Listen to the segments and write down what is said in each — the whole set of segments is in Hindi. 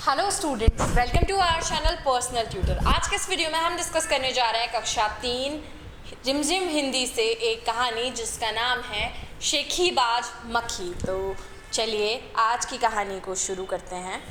Hello students, welcome to our channel personal tutor. आज के इस वीडियो में हम डिस्कस करने जा रहे हैं कक्षा 3 रिमझिम हिंदी से एक कहानी जिसका नाम है शेखीबाज मक्खी। तो चलिए आज की कहानी को शुरू करते हैं।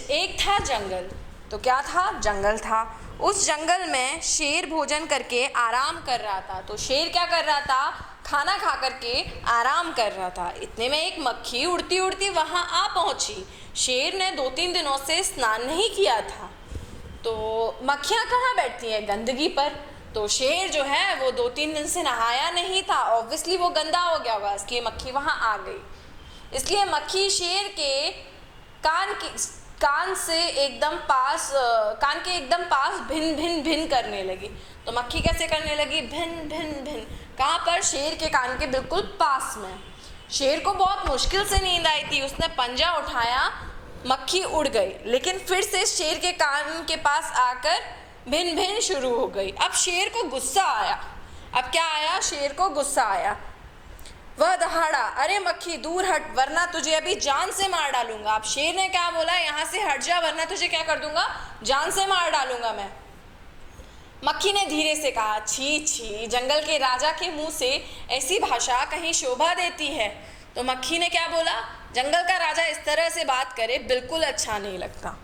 एक था जंगल। तो क्या था? जंगल था। उस जंगल में शेर भोजन करके आराम कर रहा था। तो शेर क्या कर रहा था? खाना खा करके आराम कर रहा था। इतने में एक मक्खी उड़ती उड़ती वहाँ आ पहुँची। शेर ने 2-3 दिनों से स्नान नहीं किया था। तो मक्खियाँ कहाँ बैठती हैं? गंदगी पर। तो शेर जो है वो 2-3 दिन से नहाया नहीं था। ऑब्वियसली वो गंदा हो गया होगा, इसलिए मक्खी वहाँ आ गई। इसलिए मक्खी शेर के कान के एकदम पास भिन भिन भिन करने लगी। तो मक्खी कैसे करने लगी? भिन भिन भिन। कहाँ पर? शेर के कान के बिल्कुल पास में। शेर को बहुत मुश्किल से नींद आई थी। उसने पंजा उठाया, मक्खी उड़ गई, लेकिन फिर से शेर के कान के पास आकर भिन भिन शुरू हो गई। अब शेर को गुस्सा आया। अब क्या आया? शेर को गुस्सा आया। वह दहाड़ा, अरे मक्खी दूर हट, वरना तुझे अभी जान से मार डालूंगा। अब शेर ने क्या बोला? यहाँ से हट जा वरना तुझे क्या कर दूंगा? जान से मार डालूंगा मैं। मक्खी ने धीरे से कहा, छी छी, जंगल के राजा के मुंह से ऐसी भाषा कहीं शोभा देती है। तो मक्खी ने क्या बोला? जंगल का राजा इस तरह से बात करे बिल्कुल अच्छा नहीं लगता।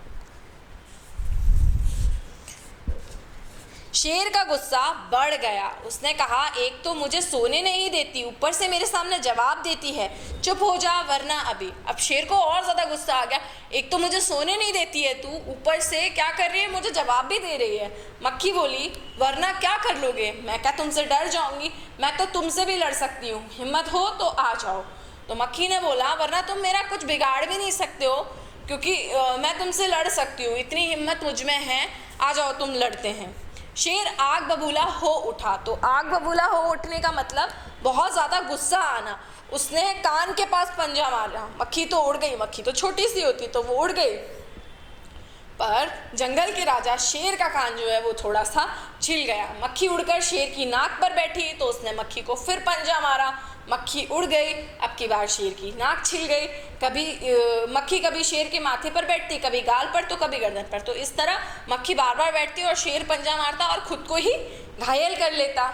शेर का गुस्सा बढ़ गया। उसने कहा, एक तो मुझे सोने नहीं देती, ऊपर से मेरे सामने जवाब देती है, चुप हो जा वरना अभी। अब शेर को और ज़्यादा गुस्सा आ गया। एक तो मुझे सोने नहीं देती है तू, ऊपर से क्या कर रही है? मुझे जवाब भी दे रही है। मक्खी बोली, वरना क्या कर लोगे? मैं क्या तुमसे डर जाऊंगी? मैं तो तुमसे भी लड़ सकती हूँ, हिम्मत हो तो आ जाओ। तो मक्खी ने बोला, वरना तुम मेरा कुछ बिगाड़ भी नहीं सकते हो, क्योंकि मैं तुमसे लड़ सकती हूँ, इतनी हिम्मत मुझ में है, आ जाओ तुम लड़ते हैं। शेर आग बबूला हो उठा। तो आग बबूला हो उठने का मतलब बहुत ज़्यादा गुस्सा आना। उसने कान के पास पंजा मारा। मक्खी तो उड़ गई। मक्खी तो छोटी सी होती तो वो उड़ गई, पर जंगल के राजा शेर का कान जो है वो थोड़ा सा छिल गया। मक्खी उड़कर शेर की नाक पर बैठी तो उसने मक्खी को फिर पंजा मारा। मक्खी उड़ गई। अब की बार शेर की नाक छिल गई। मक्खी कभी शेर के माथे पर बैठती, कभी गाल पर, तो कभी गर्दन पर। तो इस तरह मक्खी बार बार बैठती और शेर पंजा मारता और खुद को ही घायल कर लेता।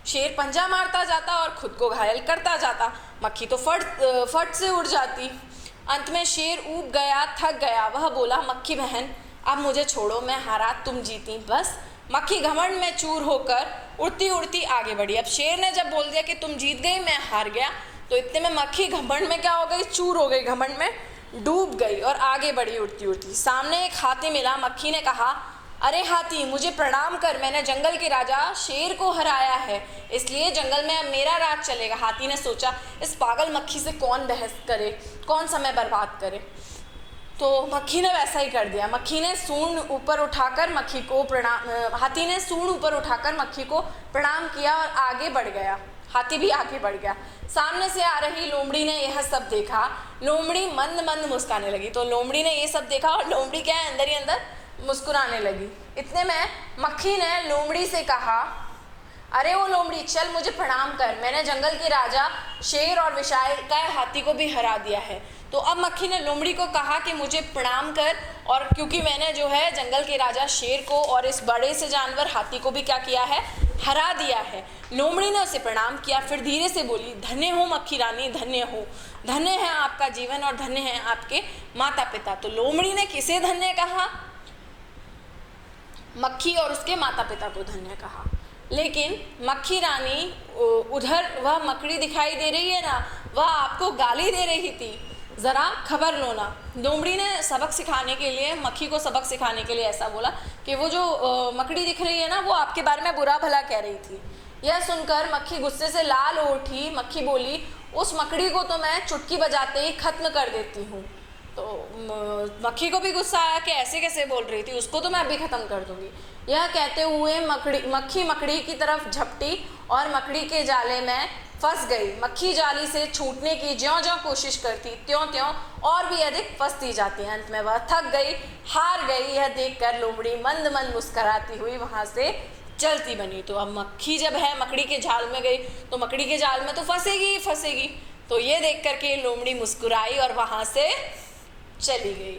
शेर पंजा मारता जाता और खुद को घायल करता जाता। मक्खी तो फट से उड़ जाती। अंत में शेर ऊब गया, थक गया। वह बोला, मक्खी बहन अब मुझे छोड़ो, मैं हारा तुम जीती। बस मक्खी घमंड में चूर होकर उड़ती उड़ती आगे बढ़ी। अब शेर ने जब बोल दिया कि तुम जीत गई, मैं हार गया, तो इतने में मक्खी घमंड में क्या हो गई? चूर हो गई, घमंड में डूब गई और आगे बढ़ी उड़ती उड़ती। सामने एक हाथी मिला। मक्खी ने कहा, अरे हाथी, मुझे प्रणाम कर, मैंने जंगल के राजा शेर को हराया है, इसलिए जंगल में अब मेरा राज चलेगा। हाथी ने सोचा, इस पागल मक्खी से कौन बहस करे, कौन समय बर्बाद करे। तो मक्खी ने वैसा ही कर दिया। हाथी ने सूंड ऊपर उठाकर मक्खी को प्रणाम किया और आगे बढ़ गया। हाथी भी आगे बढ़ गया। सामने से आ रही लोमड़ी ने यह सब देखा। लोमड़ी मंद मंद मुस्कुराने लगी। तो लोमड़ी ने ये सब देखा और लोमड़ी क्या है, अंदर ही अंदर मुस्कुराने लगी। इतने में मक्खी ने लोमड़ी से कहा, अरे वो लोमड़ी, चल मुझे प्रणाम कर, मैंने जंगल के राजा शेर और विशालकाय हाथी को भी हरा दिया है। तो अब मक्खी ने लोमड़ी को कहा कि मुझे प्रणाम कर, और क्योंकि मैंने जो है जंगल के राजा शेर को और इस बड़े से जानवर हाथी को भी क्या किया है? हरा दिया है। लोमड़ी ने उसे प्रणाम किया, फिर धीरे से बोली, धन्य हो मक्खी रानी, धन्य हो, धन्य है आपका जीवन और धन्य है आपके माता पिता। तो लोमड़ी ने किसे धन्य कहा? मक्खी और उसके माता पिता को धन्य कहा। लेकिन मक्खी रानी उधर वह मकड़ी दिखाई दे रही है ना, वह आपको गाली दे रही थी, ज़रा खबर लो ना। लोमड़ी ने सबक सिखाने के लिए, मक्खी को सबक सिखाने के लिए ऐसा बोला कि वो जो मकड़ी दिख रही है ना, वो आपके बारे में बुरा भला कह रही थी। यह सुनकर मक्खी गुस्से से लाल हो उठी। मक्खी बोली, उस मकड़ी को तो मैं चुटकी बजाते ही खत्म कर देती हूँ। तो मक्खी को भी गुस्सा आया कि ऐसे कैसे बोल रही थी, उसको तो मैं अभी ख़त्म कर दूंगी। यह कहते हुए मक्खी मकड़ी की तरफ झपटी और मकड़ी के जाले में फंस गई। मक्खी जाली से छूटने की ज्यों-ज्यों कोशिश करती त्यों-त्यों और भी अधिक फंसती जाती। अंत में वह थक गई, हार गई। यह देखकर लोमड़ी मंद मंद मुस्कुराती हुई वहाँ से चलती बनी। तो अब मक्खी जब है मकड़ी के जाल में गई तो मकड़ी के जाल में तो फंसेगी ही फंसेगी। तो ये देख करके लोमड़ी मुस्कुराई और वहाँ से चली गई।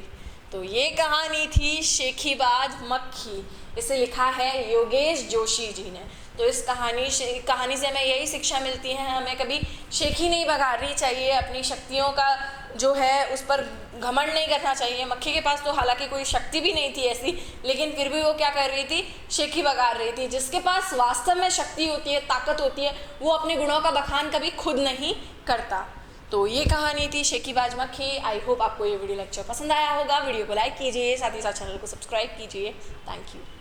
तो ये कहानी थी शेखीबाज मक्खी। इसे लिखा है योगेश जोशी जी ने। तो इस कहानी से हमें यही शिक्षा मिलती है, हमें कभी शेखी नहीं बघाड़नी चाहिए, अपनी शक्तियों का जो है उस पर घमंड नहीं करना चाहिए। मक्खी के पास तो हालांकि कोई शक्ति भी नहीं थी ऐसी, लेकिन फिर भी वो क्या कर रही थी, शेखी बघाड़ रही थी। जिसके पास वास्तव में शक्ति होती है, ताकत होती है, वो अपने गुणों का बखान कभी खुद नहीं करता। तो ये कहानी थी शेखीबाज मक्खी। आई होप आपको ये वीडियो लेक्चर पसंद आया होगा। वीडियो को लाइक कीजिए, साथ ही साथ चैनल को सब्सक्राइब कीजिए। Thank you.